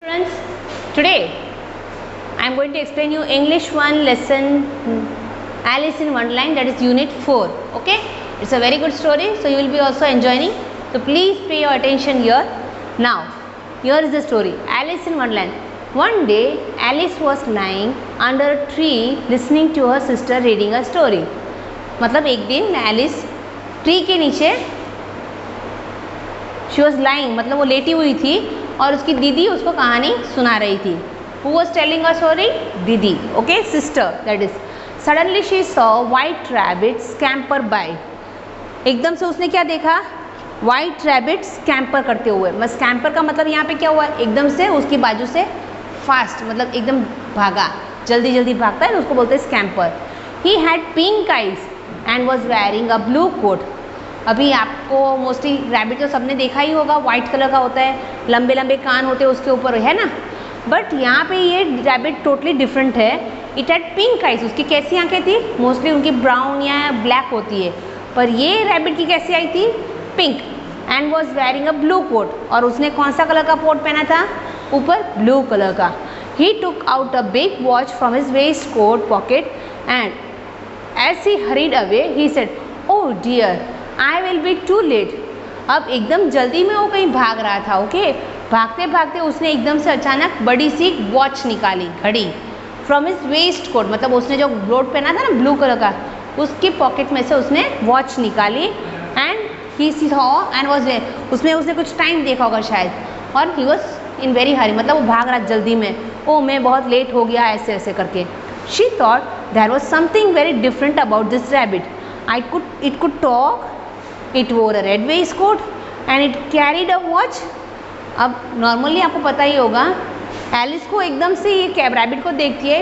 Students, today I am going to explain you English 1 lesson Alice in Wonderland, that is unit 4. Okay, it's a very good story, so you will be also enjoying. So please pay your attention here. Now here is the story. Alice in Wonderland. One day Alice was lying under a tree listening to her sister reading a story. मतलब एक दिन Alice tree के नीचे she was lying, मतलब वो लेटी हुई थी और उसकी दीदी उसको कहानी सुना रही थी. Who was telling a story? दीदी. Okay, sister that is. Suddenly she saw white rabbit scamper by. एकदम से उसने क्या देखा? White rabbit scamper करते हुए. मैं scamper का मतलब यहाँ पे क्या हुआ? एकदम से उसकी बाजू से fast, मतलब एकदम भागा, जल्दी जल्दी भागता है ना, उसको बोलते हैं scamper. He had pink eyes and was wearing a blue coat. अभी आपको मोस्टली रैबिट तो सबने देखा ही होगा, वाइट कलर का होता है, लंबे लंबे कान होते हैं उसके ऊपर, है ना. बट यहाँ पे ये रैबिट टोटली डिफरेंट है. It had pink eyes. उसकी कैसी आंखें थी? मोस्टली उनकी ब्राउन या ब्लैक होती है, पर ये रैबिट की कैसी आई थी? Pink. And was wearing a blue coat. और उसने कौन सा कलर का कोट पहना था? ऊपर ब्लू कलर का. He took out a big watch from his waistcoat pocket and as he hurried away he said, oh dear, I will be too late. अब एकदम जल्दी में वो कहीं भाग रहा था. ओके, भागते भागते उसने एकदम से अचानक बड़ी सी वॉच निकाली, घड़ी, फ्रॉम हिज वेस्ट कोट. मतलब उसने जो कोट पहना था ना ब्लू कलर का, उसकी पॉकेट में से उसने वॉच निकाली. And he saw and was उसमें उसने कुछ टाइम देखा होगा शायद, और ही वॉज इन वेरी हरी, मतलब वो भाग रहा जल्दी में. ओ मैं बहुत लेट हो गया, ऐसे ऐसे करके. She thought there was something very different about this rabbit. It could talk. It wore a red waistcoat and it carried a watch. अब नॉर्मली आपको पता ही होगा, एलिस को एकदम से ये कैब रैबिट को देखती है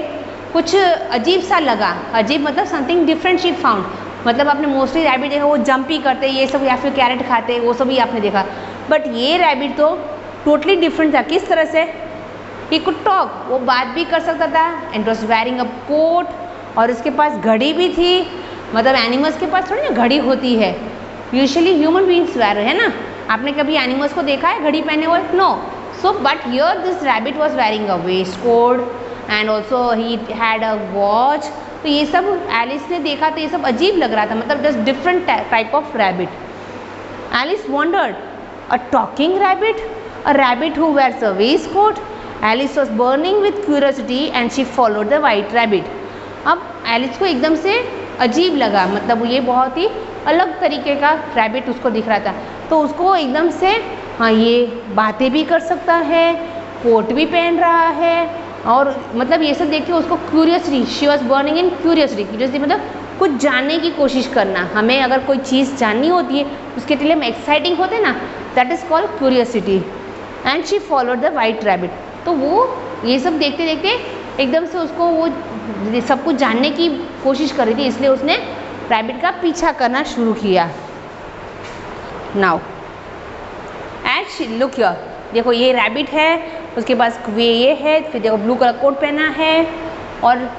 कुछ अजीब सा लगा. अजीब मतलब समथिंग डिफरेंट शी फाउंड. मतलब आपने मोस्टली रैबिट देखा वो जंपी करते ये सब, या फिर कैरेट खाते, वो सब ही आपने देखा. बट ये रैबिट तो टोटली डिफरेंट था. किस तरह से? ही कुड टॉक, वो बात भी कर सकता था. And was wearing a coat, और उसके पास घड़ी भी थी. मतलब एनिमल्स के पास थोड़ी ना घड़ी होती है, यूजुअली ह्यूमन बींग्स वेयर, है ना. आपने कभी एनिमल्स को देखा है घड़ी पहने हुए? No. So but here this rabbit was wearing a waistcoat and also he had a watch. तो ये सब एलिस ने देखा तो ये सब अजीब लग रहा था, मतलब just different type of rabbit. Alice wondered, a talking rabbit, a rabbit who wears a waistcoat. Alice was burning with curiosity and she followed the white rabbit. अब एलिस को एकदम से अजीब लगा, मतलब ये बहुत ही अलग तरीके का रैबिट उसको दिख रहा था. तो उसको एकदम से, हाँ ये बातें भी कर सकता है, कोट भी पहन रहा है, और मतलब ये सब देख के उसको curiously, she was burning in curiously. Curiously मतलब कुछ जानने की कोशिश करना. हमें अगर कोई चीज़ जाननी होती है उसके लिए हम एक्साइटिंग होते हैं ना, that is called curiosity. And she followed the white rabbit. तो वो ये सब देखते देखते एकदम से उसको वो सब कुछ जानने की कोशिश कर रही थी, इसलिए उसने रैबिट का पीछा करना शुरू किया. Now as she look here, देखो ये रैबिट है, उसके पास ये है, फिर देखो ब्लू कलर कोट पहना है, और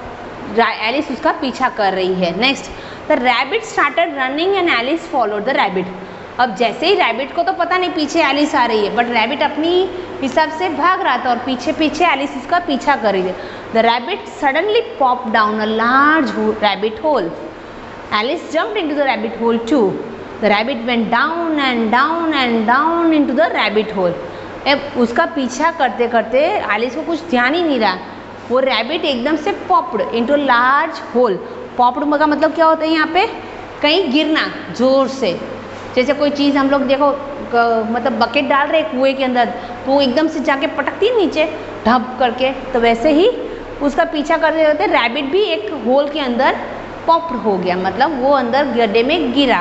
एलिस उसका पीछा कर रही है. Next the rabbit started running and Alice followed the rabbit. अब जैसे ही रैबिट को तो पता नहीं पीछे एलिस आ रही है, बट रैबिट अपनी हिसाब से भाग रहा था और पीछे पीछे एलिस उसका पीछा कर रही थी. The rabbit suddenly pop down a large rabbit whole. Alice jumped into the rabbit hole too. The rabbit went down and down and down into the rabbit hole. अब उसका पीछा करते करते एलिस को कुछ ध्यान ही नहीं रहा, वो रैबिट एकदम से popped into large whole. Popped का मतलब क्या होता है यहाँ पे? कहीं गिरना जोर से. जैसे कोई चीज़ हम लोग देखो मतलब बकेट डाल रहे कुएं के अंदर, तो वो एकदम से जाके पटकती नीचे ढप करके, तो वैसे ही उसका पीछा करते करते रैबिट भी एक होल के अंदर पॉप्ड हो गया. मतलब वो अंदर गड्ढे में गिरा.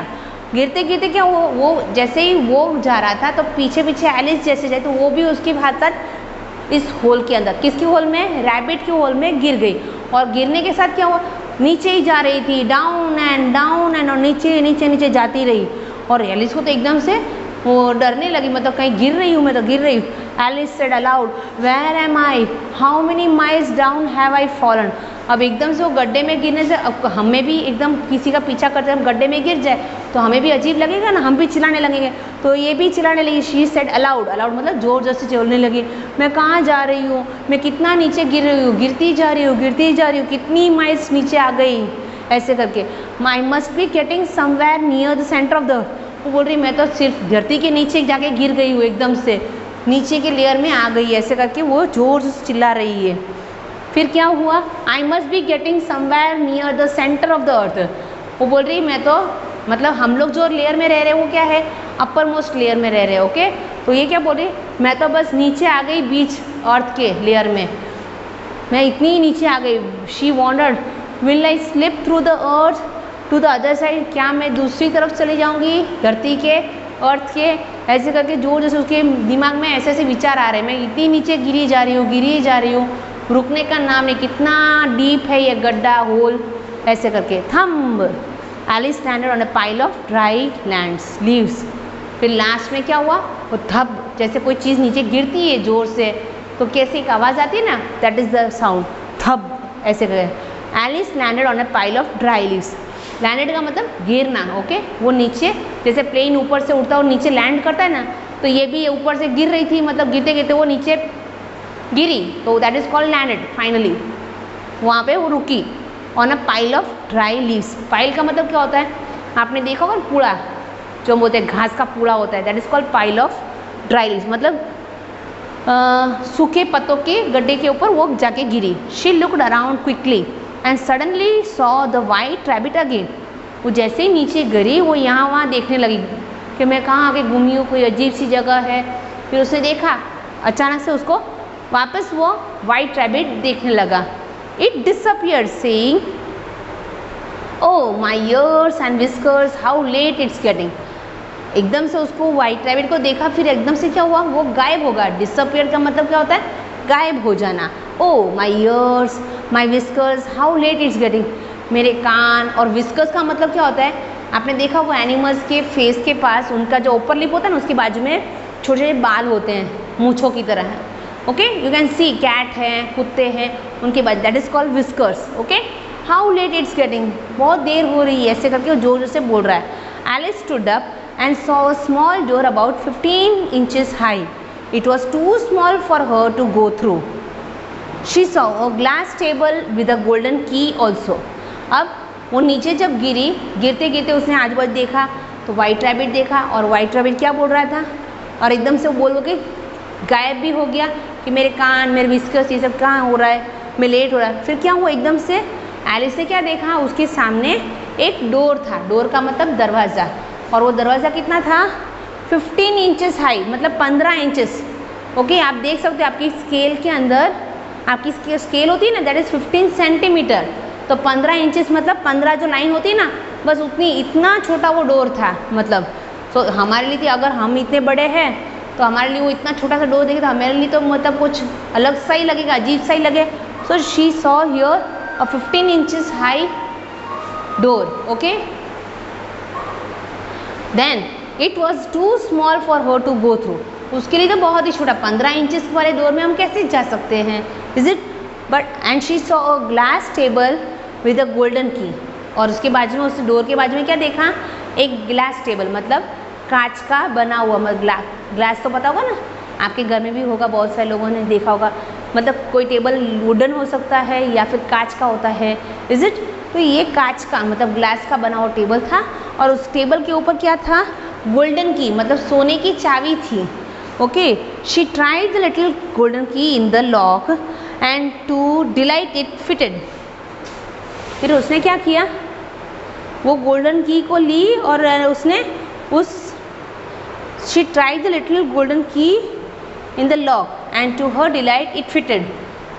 गिरते गिरते क्या वो जैसे ही वो जा रहा था तो पीछे पीछे एलिस जैसे जाए, तो वो भी उसके हाथ साथ इस होल के अंदर, किसके होल में? रैबिट के होल में गिर गई. और गिरने के साथ क्या हुआ? नीचे ही जा रही थी, डाउन एंड डाउन एंड, और नीचे नीचे नीचे जाती रही. और एलिस को तो एकदम से वो डरने लगी, मतलब कहीं गिर रही हूँ मैं, तो गिर रही हूँ। Alice said aloud, where am I, how many miles down have I fallen. अब एकदम से वो गड्ढे में गिरने से, अब हमें भी एकदम किसी का पीछा करते हम गड्ढे में गिर जाए तो हमें भी अजीब लगेगा ना, हम भी चिल्लाने लगेंगे। तो ये भी चिल्लाने लगी। शी सेड अलाउड, अलाउड मतलब जोर जोर से चिल्लाने लगी, मैं कहाँ जा रही हूँ, मैं कितना नीचे गिर रही हूँ, गिरती जा रही हूँ, गिरती जा रही हूँ, कितनी माइल्स नीचे आ गई, ऐसे करके। My must be getting somewhere near the centre of the earth. वो बोल रही मैं तो सिर्फ धरती के नीचे जाके गिर गई हूँ, एकदम से नीचे के लेयर में आ गई, ऐसे करके वो जोर से चिल्ला रही है। फिर क्या हुआ, I must be getting somewhere near the centre of the earth. वो बोल रही मैं तो, मतलब हम लोग जो लेयर में रह रहे हैं वो क्या है, अपर मोस्ट लेयर में रह रहे हैं। ओके, तो ये क्या बोल रही, मैं तो बस नीचे आ गई बीच अर्थ के लेयर में, मैं इतनी ही नीचे आ गई। She wondered, will I slip through the earth to the other side, क्या मैं दूसरी तरफ चली जाऊंगी धरती के, अर्थ के, ऐसे करके जोर जैसे उसके दिमाग में ऐसे ऐसे विचार आ रहे हैं, मैं इतनी नीचे गिरी जा रही हूँ, गिरी जा रही हूँ, रुकने का नाम नहीं, कितना डीप है ये गड्ढा, होल, ऐसे करके। Thump, Alice landed on a pile of dry lands leaves. फिर लास्ट में क्या हुआ, वो थब, जैसे कोई चीज़ नीचे गिरती है जोर से तो कैसे एक आवाज़ आती है ना, that is the sound, thump, ऐसे करके। Alice landed on a pile of dry leaves. Landed का मतलब गिरना। ओके, वो नीचे जैसे प्लेन ऊपर से उड़ता है और नीचे लैंड करता है ना, तो ये भी ऊपर से गिर रही थी, मतलब गिरते गिरते वो नीचे गिरी, तो that is called landed. Finally वहाँ पे वो रुकी on a pile of dry leaves. Pile का मतलब क्या होता है, आपने देखा होगा पूड़ा, जो बोलते हैं घास का पूड़ा होता है, that is called pile of dry leaves, मतलब सूखे पत्तों के गड्ढे के ऊपर वो जाके गिरी। She looked around quickly and suddenly saw the white rabbit again. वो जैसे ही नीचे गिरी वो यहाँ वहाँ देखने लगी कि मैं कहाँ आके घूमी हूँ, कोई अजीब सी जगह है। फिर उसने देखा, अचानक से उसको वापस वो वाइट रैबिट देखने लगा। It disappeared saying, oh my ears and whiskers, how late it's getting. एकदम से उसको वाइट रैबिट को देखा, फिर एकदम से क्या हुआ, वो गायब हो गया। डिसअपियर का मतलब क्या होता है, गायब हो जाना। Oh my ears, my whiskers, how late it's getting. मेरे कान, और विस्कर्स का मतलब क्या होता है, आपने देखा वो एनिमल्स के फेस के पास उनका जो ऊपर लिप होता है ना, उसके बाजू में छोटे छोटे बाल होते हैं, मूंछों की तरह है। Okay, you can see cat हैं, कुत्ते हैं, उनके बाद, that is called whiskers. Okay, how late it's getting, बहुत देर हो रही है, ऐसे करके वो जोर जोर से बोल रहा है। Alice stood up and saw a small door about 15 inches high. It was too small for her to go through. She saw a glass table with a golden key also. अब वो नीचे जब गिरी, गिरते गिरते उसने आजू बाजू देखा तो वाइट रैबिट देखा, और वाइट रैबिट क्या बोल रहा था, और एकदम से वो बोल के गायब भी हो गया कि मेरे कान, मेरे विस्कर्स, ये सब कहाँ हो रहा है, मैं लेट हो रहा है। फिर क्या हुआ, एकदम से एलिस ने क्या देखा, उसके सामने एक डोर था। डोर का मतलब दरवाज़ा, और वो दरवाज़ा कितना था, 15 इंचेस हाई, मतलब 15 इंचेस। ओके, आप देख सकते हो आपकी स्केल के अंदर, आपकी स्केल होती है ना, दैट इज़ 15 सेंटीमीटर, तो 15 इंचेस मतलब 15 जो लाइन होती है ना, बस उतनी, इतना छोटा वो डोर था। मतलब तो हमारे लिए, अगर हम इतने बड़े हैं तो हमारे लिए वो इतना छोटा सा डोर देखे तो हमारे लिए तो मतलब कुछ अलग सा ही लगेगा, अजीब सा ही लगे। So she saw here a 15 inches high door. Okay, then it was too small for her to go through. उसके लिए तो बहुत ही छोटा, 15 इंचेस वाले डोर में हम कैसे जा सकते हैं, is it. But and she saw a glass table with a golden की, और उसके बाजू में, उस डोर के बाजू में क्या देखा, एक ग्लास टेबल, मतलब कांच का बना हुआ, मतलब ग्लास तो पता होगा ना, आपके घर में भी होगा, बहुत सारे लोगों ने देखा होगा। मतलब कोई टेबल वुडन हो सकता है या फिर कांच का होता है, इज इट। तो ये कांच का, मतलब ग्लास का बना हुआ टेबल था, और उस टेबल के ऊपर क्या था, गोल्डन की, मतलब सोने की चाबी थी। Okay, she tried the little golden key in the lock and to delight it fitted. फिर उसने क्या किया, वो गोल्डन की को ली और उसने उस, she tried the little golden key in the lock and to her delight it fitted.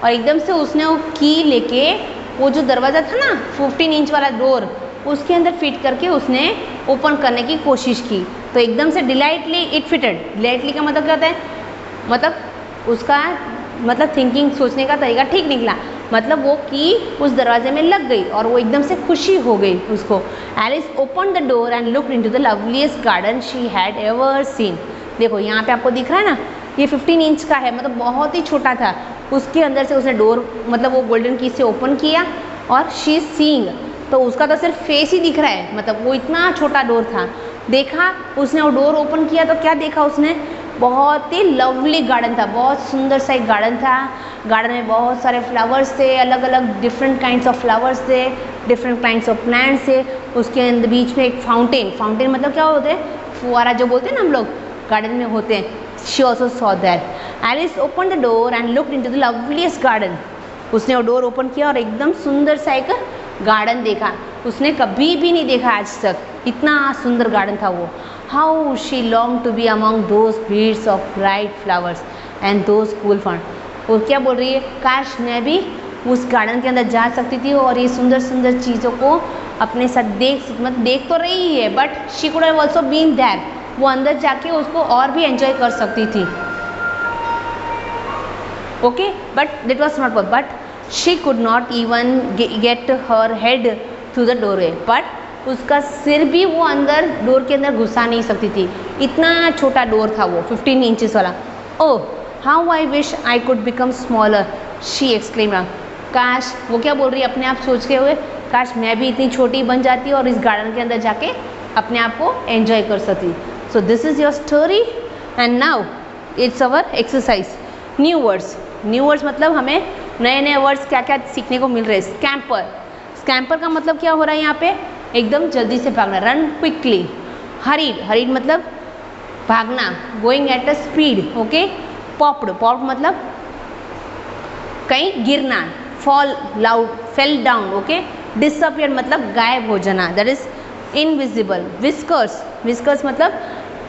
और एकदम से उसने वो की लेके, वो जो दरवाज़ा था ना 15 इंच वाला डोर, उसके अंदर फिट करके उसने ओपन करने की कोशिश की। तो एकदम से डिलाइटली इट फिटेड। डिलाइटली का मतलब क्या होता है, मतलब उसका मतलब थिंकिंग, सोचने का तरीका ठीक निकला। मतलब वो की उस दरवाजे में लग गई और वो एकदम से खुशी हो गई उसको। Alice open the door and looked into the loveliest garden she had ever seen. देखो यहाँ पे आपको दिख रहा है ना, ये 15 इंच का है, मतलब बहुत ही छोटा था। उसके अंदर से उसने डोर मतलब वो गोल्डन की से ओपन किया और शी सीइंग, तो उसका तो सिर्फ फेस ही दिख रहा है, मतलब वो इतना छोटा डोर था। देखा उसने, वो डोर ओपन किया तो क्या देखा उसने, बहुत ही लवली गार्डन था, बहुत सुंदर सा एक गार्डन था। गार्डन में बहुत सारे फ्लावर्स थे, अलग अलग डिफरेंट काइंड्स ऑफ फ्लावर्स थे, डिफरेंट काइंड्स ऑफ प्लांट्स थे। उसके अंदर बीच में एक फाउंटेन, फाउंटेन मतलब क्या होते हैं, फुवारा जो बोलते हैं ना हम लोग गार्डन में होते हैं। She also saw that. Alice open the door and looked into the loveliest garden. उसने वो डोर ओपन किया और एकदम सुंदर सा एक गार्डन देखा। उसने कभी भी नहीं देखा आज तक, इतना सुंदर गार्डन था वो। How she long to be among those beds of bright flowers and those cool fun. वो क्या बोल रही है, काश मैं भी उस गार्डन के अंदर जा सकती थी और ये सुंदर सुंदर चीज़ों को अपने साथ देख तो रही है, but she could have also been there. वो अंदर जाके उसको और भी एंजॉय कर सकती थी। Okay, but that was not possible, but she could not even get her head through the doorway. But उसका सिर भी वो अंदर डोर के अंदर घुसा नहीं सकती थी, इतना छोटा डोर था वो 15 इंचेस वाला। Oh how I wish I could become smaller, she exclaimed. काश, वो क्या बोल रही है अपने आप सोच के हुए, काश मैं भी इतनी छोटी बन जाती और इस गार्डन के अंदर जाके अपने आप को एंजॉय कर सकती। So this is your story and now it's our exercise. New words, new words मतलब हमें नए नए वर्ड्स क्या क्या सीखने को मिल रहे हैं। स्कैम्पर, स्कैम्पर का मतलब क्या हो रहा है यहाँ पे, एकदम जल्दी से भागना, रन क्विकली। हरीड, हरीड मतलब भागना, going at a speed. Okay, popped, popped मतलब कहीं गिरना, fall loud, fell down. Okay, disappear मतलब गायब हो जाना, that is invisible. Whiskers, whiskers मतलब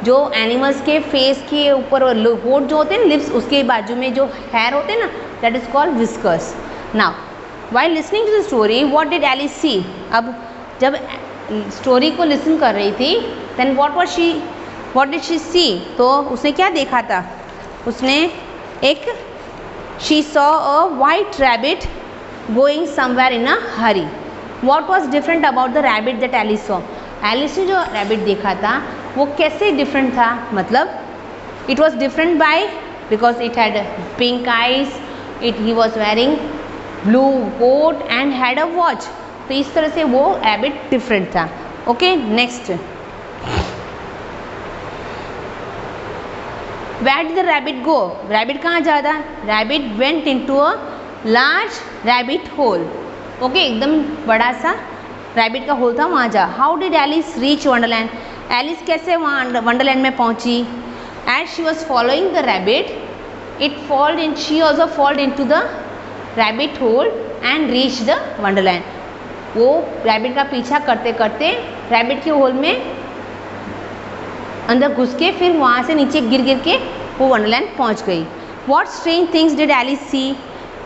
जो एनिमल्स के फेस के ऊपर होठ जो होते हैं ना, लिप्स, उसके बाजू में जो हेयर होते हैं ना, that is called whiskers. Now while listening to the story what did Alice see. अब जब स्टोरी को लिसन कर रही थी, then what did she see, तो उसने क्या देखा था, उसने एक she saw a white rabbit going somewhere in a hurry. What was different about the rabbit that Alice saw. Alice ने जो रैबिट देखा था वो कैसे डिफरेंट था, मतलब it was different by because it had pink eyes, he was wearing blue coat and had a watch. तो इस तरह से वो रैबिट डिफरेंट था। Okay, next, where did the rabbit go, rabbit कहाँ जा रहा, rabbit went into a large rabbit hole. Okay, एकदम बड़ा सा रैबिट का होल था, वहाँ जा। How did Alice reach Wonderland, Alice कैसे वहाँ वंडरलैंड में पहुँची। As she was following the rabbit it falled in, she also falled into the rabbit hole and reach the Wonderland. वो रैबिट का पीछा करते करते रैबिट के होल में अंदर घुस के फिर वहाँ से नीचे गिर गिर के वो वंडरलैंड पहुँच गई। What strange things did Alice see,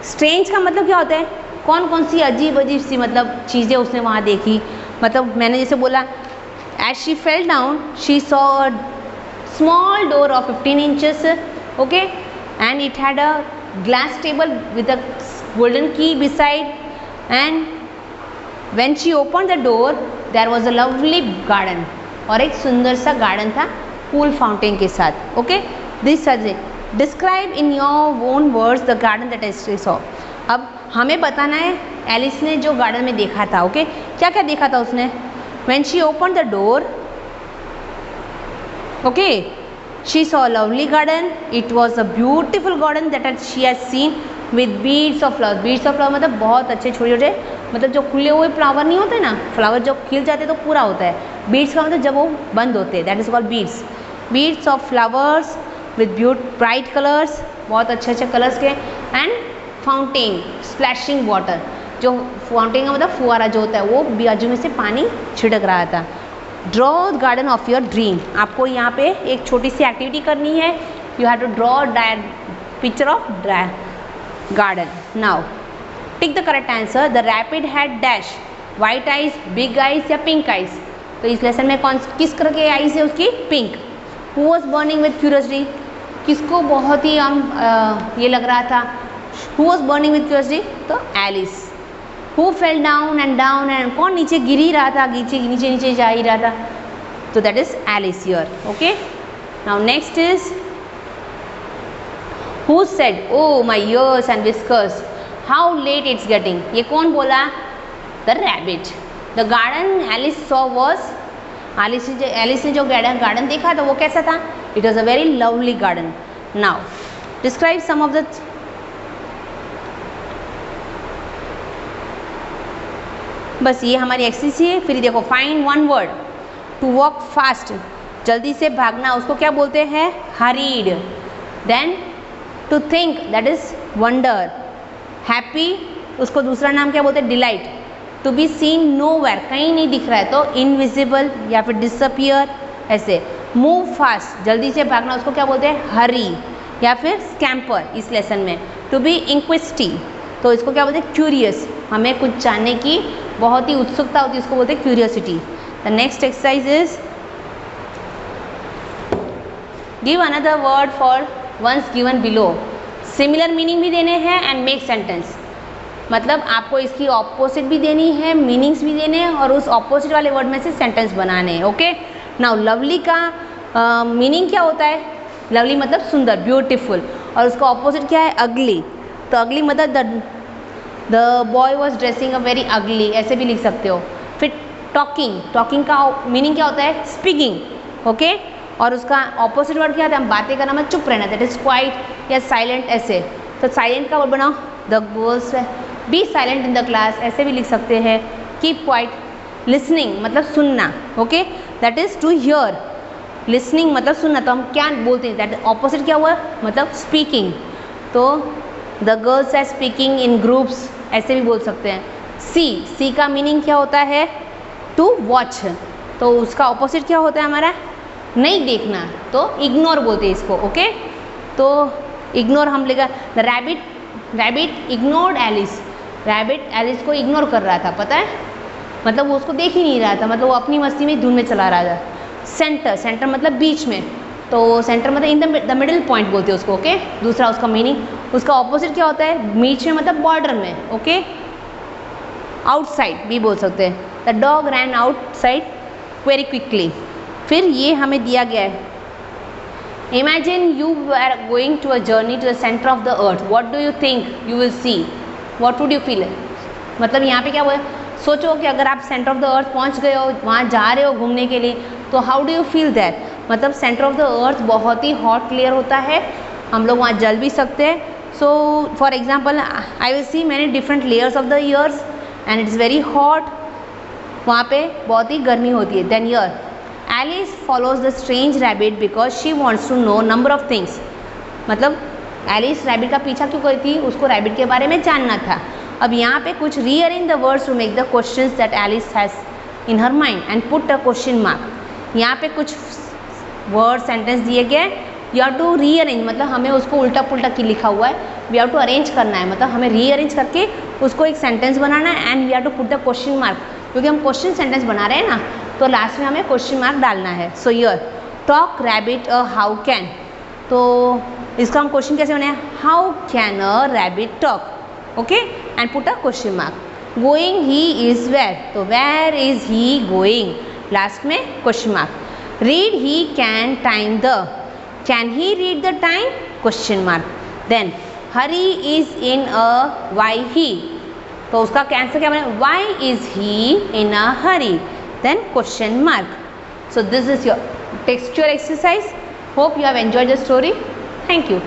strange का मतलब क्या होता है, कौन कौन सी अजीब अजीब सी मतलब चीज़ें उसने वहाँ देखी। मतलब मैंने जैसे बोला, as she fell down she saw a small door of 15 inches, okay, and it had a glass table with a golden key beside, and when she open the door there was a lovely garden, और एक सुंदर सा garden था cool fountain के साथ। Okay, this subject describe in your own words the garden that I saw. अब हमें बताना है एलिस ने जो गार्डन में देखा था। ओके, क्या क्या देखा था उसने। When she open the door, okay, she saw lovely garden, it was a beautiful garden that she has seen with beads of flower. Beads of flower मतलब बहुत अच्छे छोटे छोटे, मतलब जो खुले हुए फ्लावर नहीं होते ना, फ्लावर जब खिल जाते तो पूरा होता है। बीड्स का मतलब जब वो बंद होते हैं, that is called beads. Beads of flowers with bright colours, बहुत अच्छे अच्छे कलर्स के, एंड फाउंटेन स्प्लैशिंग वाटर, जो फाउंटेन का मतलब फुहारा जो होता है, वो बाजू में से पानी छिड़क रहा था। Draw the garden of your dream, आपको यहाँ पे एक छोटी सी एक्टिविटी करनी है। You have to draw picture of garden. Now tick the correct answer. The rabbit had dash, white eyes, big eyes या पिंक आइज। तो इस लेसन में किस तरह के आइज है उसकी, pink. Who was burning with curiosity, किसको बहुत ही ये लग रहा था who was burning with curiosity? तो Alice. Who fell down and कौन नीचे गिर ही रहा था, नीचे नीचे नीचे जा ही रहा था? तो that is Alice here. Okay, now next is who said oh my ears and whiskers how late it's getting? ये कौन बोला? The rabbit. The garden Alice saw was, Alice ने जो गार्डन देखा था वो कैसा था? It was a very lovely garden. Now describe some of the, बस ये हमारी एक्सरसाइज है. फिर देखो find one word. To walk fast, जल्दी से भागना, उसको क्या बोलते हैं? Hurried. Then to think, that is wonder. Happy, उसको दूसरा नाम क्या बोलते हैं? Delight. To be seen nowhere, कहीं नहीं दिख रहा है तो इनविजिबल या फिर डिसअपियर ऐसे. मूव फास्ट, जल्दी से भागना, उसको क्या बोलते हैं? हरी या फिर स्कैम्पर इस लेसन में. टू बी इंक्विस्टिव, तो इसको क्या बोलते हैं? क्यूरियस, हमें कुछ जानने की बहुत ही उत्सुकता होती है, उसको बोलते हैं curiosity. The next exercise is give another word for ones given below. Similar meaning भी देने हैं एंड मेक सेंटेंस, मतलब आपको इसकी ऑपोजिट भी देनी है, मीनिंग्स भी देने हैं और उस ऑपोजिट वाले वर्ड में से सेंटेंस बनाने हैं. ओके, नाउ लवली का मीनिंग क्या होता है? लवली मतलब सुंदर, ब्यूटीफुल, और उसका ऑपोजिट क्या है? अगली. तो अगली मतलब the boy was dressing a very ugly, ऐसे भी लिख सकते हो. फिर टॉकिंग, टॉकिंग का मीनिंग क्या होता है? स्पीकिंग. ओके, और उसका ऑपोजिट वर्ड क्या होता है? हम बातें करना मतलब चुप रहना, दैट इज क्वाइट या साइलेंट ऐसे. तो साइलेंट का वर्ड बनाओ, the girls be silent in the class, ऐसे भी लिख सकते हैं. Keep quiet. लिसनिंग मतलब सुनना. Okay, that is to hear. Listening मतलब सुनना, तो हम क्या बोलते हैं? दैट ऑपोजिट क्या हुआ? मतलब स्पीकिंग. तो the girls are speaking in groups, ऐसे भी बोल सकते हैं. सी का मीनिंग क्या होता है? टू वॉच, तो उसका ऑपोजिट क्या होता है हमारा? नहीं देखना, तो इग्नोर बोलते हैं इसको. ओके, तो इग्नोर हम लेगा. The rabbit ignored Alice. Rabbit Alice को इग्नोर कर रहा था, पता है, मतलब वो उसको देख ही नहीं रहा था, मतलब वो अपनी मस्ती में धुन में चला रहा था. सेंटर मतलब बीच में, तो सेंटर मतलब इन द मिडिल पॉइंट बोलते हैं उसको. ओके, दूसरा उसका मीनिंग. उसका ऑपोजिट क्या होता है? बीच में मतलब बॉर्डर में. ओके, आउटसाइड भी बोल सकते हैं. The dog ran outside very quickly. फिर ये हमें दिया गया है, imagine you are going to a journey to the centre of the earth, what do you think you will see, what would you feel? मतलब यहाँ पे क्या हुआ? सोचो कि अगर आप सेंटर ऑफ द अर्थ पहुँच गए हो, वहाँ जा रहे हो घूमने के लिए, तो how do you feel that? मतलब सेंटर ऑफ द अर्थ बहुत ही हॉट क्लियर होता है, हम लोग वहाँ जल भी सकते हैं. So for example I will see many different layers of the ears and it's very hot, वहाँ पे बहुत ही गर्मी होती है. Then here Alice follows the strange rabbit because she wants to know number of things. मतलब Alice rabbit का पीछा क्यों करी थी? उसको रैबिट के बारे में जानना था. अब यहाँ पे कुछ rearrange the words to make the questions that Alice has in her mind and put a question mark. यहाँ पे कुछ वर्ड सेंटेंस दिए गए, यू हैव टू रीअरेंज, मतलब हमें उसको उल्टा पुल्टा की लिखा हुआ है, वी हैव टू अरेंज करना है, मतलब हमें रीअरेंज करके उसको एक सेंटेंस बनाना है and we have to put the question mark, क्योंकि हम क्वेश्चन सेंटेंस बना रहे हैं ना, तो लास्ट में हमें क्वेश्चन मार्क डालना है. So here talk rabbit a how can, तो इसका हम क्वेश्चन कैसे बनाए? How can a rabbit talk? Okay, and put a question mark. Going he is where, तो where is he going, last में question mark. Read he can time the, can he read the time, question mark. Then hurry is in a why he, तो उसका answer क्या बने? Why is he in a Hari, then question mark. So this is your textual exercise. Hope you have enjoyed the story. Thank you.